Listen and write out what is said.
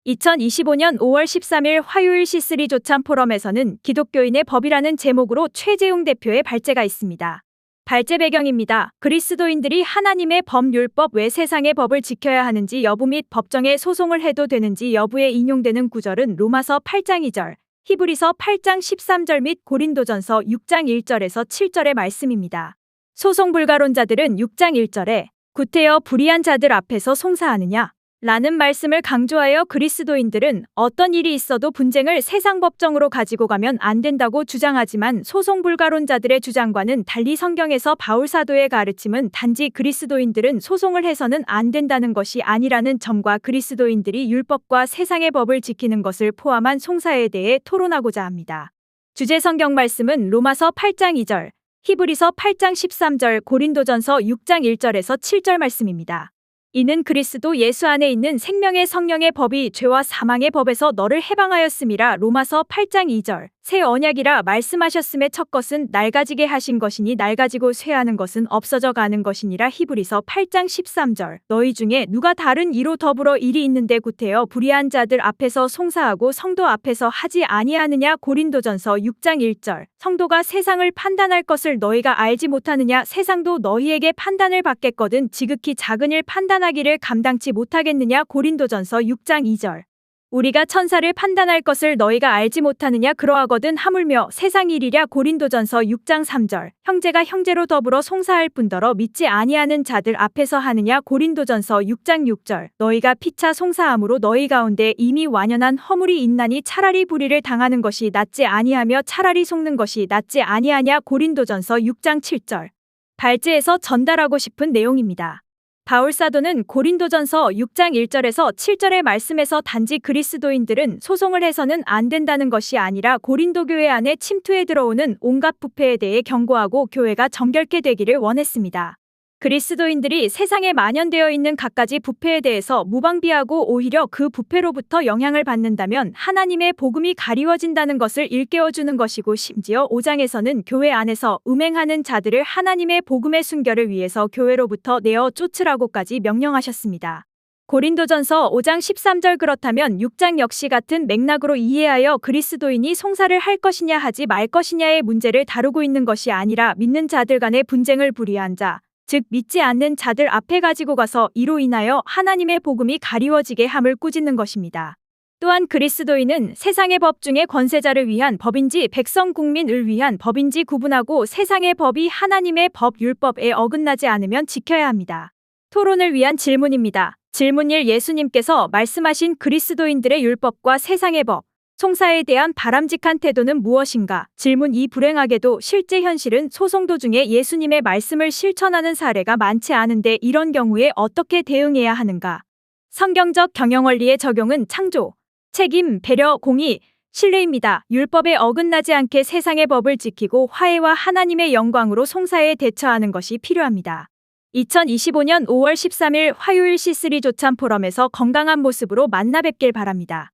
2025년 5월 13일 화요일 C3 조참 포럼에서는 기독교인의 법이라는 제목으로 최재웅 대표의 발제가 있습니다. 발제 배경입니다. 그리스도인들이 하나님의 법률법 외 세상의 법을 지켜야 하는지 여부 및 법정에 소송을 해도 되는지 여부에 인용되는 구절은 로마서 8장 2절, 히브리서 8장 13절 및 고린도전서 6장 1절에서 7절의 말씀입니다. 소송 불가론자들은 6장 1절에 구태여 불의한 자들 앞에서 송사하느냐? 라는 말씀을 강조하여 그리스도인들은 어떤 일이 있어도 분쟁을 세상 법정으로 가지고 가면 안 된다고 주장하지만 소송 불가론자들의 주장과는 달리 성경에서 바울 사도의 가르침은 단지 그리스도인들은 소송을 해서는 안 된다는 것이 아니라는 점과 그리스도인들이 율법과 세상의 법을 지키는 것을 포함한 송사에 대해 토론하고자 합니다. 주제 성경 말씀은 로마서 8장 2절, 히브리서 8장 13절, 고린도전서 6장 1절에서 7절 말씀입니다. 이는 그리스도 예수 안에 있는 생명의 성령의 법이 죄와 사망의 법에서 너를 해방하였음이라. 로마서 8장 2절. 새 언약이라 말씀하셨음의 첫 것은 낡아지게 하신 것이니 낡아지고 쇠하는 것은 없어져 가는 것이니라. 히브리서 8장 13절. 너희 중에 누가 다른 이로 더불어 일이 있는데 구태여 불의한 자들 앞에서 송사하고 성도 앞에서 하지 아니하느냐. 고린도전서 6장 1절. 성도가 세상을 판단할 것을 너희가 알지 못하느냐. 세상도 너희에게 판단을 받겠거든 지극히 작은 일 판단하기를 감당치 못하겠느냐. 고린도전서 6장 2절. 우리가 천사를 판단할 것을 너희가 알지 못하느냐. 그러하거든 하물며 세상 일이랴. 고린도전서 6장 3절. 형제가 형제로 더불어 송사할 뿐더러 믿지 아니하는 자들 앞에서 하느냐. 고린도전서 6장 6절. 너희가 피차 송사함으로 너희 가운데 이미 완연한 허물이 있나니 차라리 불의를 당하는 것이 낫지 아니하며 차라리 속는 것이 낫지 아니하냐. 고린도전서 6장 7절. 발제에서 전달하고 싶은 내용입니다. 바울 사도는 고린도전서 6장 1절에서 7절의 말씀에서 단지 그리스도인들은 소송을 해서는 안 된다는 것이 아니라 고린도 교회 안에 침투해 들어오는 온갖 부패에 대해 경고하고 교회가 정결케 되기를 원했습니다. 그리스도인들이 세상에 만연되어 있는 갖가지 부패에 대해서 무방비하고 오히려 그 부패로부터 영향을 받는다면 하나님의 복음이 가리워진다는 것을 일깨워주는 것이고 심지어 5장에서는 교회 안에서 음행하는 자들을 하나님의 복음의 순결을 위해서 교회로부터 내어 쫓으라고까지 명령하셨습니다. 고린도전서 5장 13절. 그렇다면 6장 역시 같은 맥락으로 이해하여 그리스도인이 송사를 할 것이냐 하지 말 것이냐의 문제를 다루고 있는 것이 아니라 믿는 자들 간의 분쟁을 불의한 자, 즉 믿지 않는 자들 앞에 가지고 가서 이로 인하여 하나님의 복음이 가리워지게 함을 꾸짖는 것입니다. 또한 그리스도인은 세상의 법 중에 권세자를 위한 법인지 백성 국민을 위한 법인지 구분하고 세상의 법이 하나님의 법 율법에 어긋나지 않으면 지켜야 합니다. 토론을 위한 질문입니다. 질문 1. 예수님께서 말씀하신 그리스도인들의 율법과 세상의 법, 송사에 대한 바람직한 태도는 무엇인가? 질문 2. 불행하게도 실제 현실은 소송 도중에 예수님의 말씀을 실천하는 사례가 많지 않은데 이런 경우에 어떻게 대응해야 하는가? 성경적 경영원리의 적용은 창조, 책임, 배려, 공의, 신뢰입니다. 율법에 어긋나지 않게 세상의 법을 지키고 화해와 하나님의 영광으로 송사에 대처하는 것이 필요합니다. 2025년 5월 13일 화요일 C3 조참 포럼에서 건강한 모습으로 만나 뵙길 바랍니다.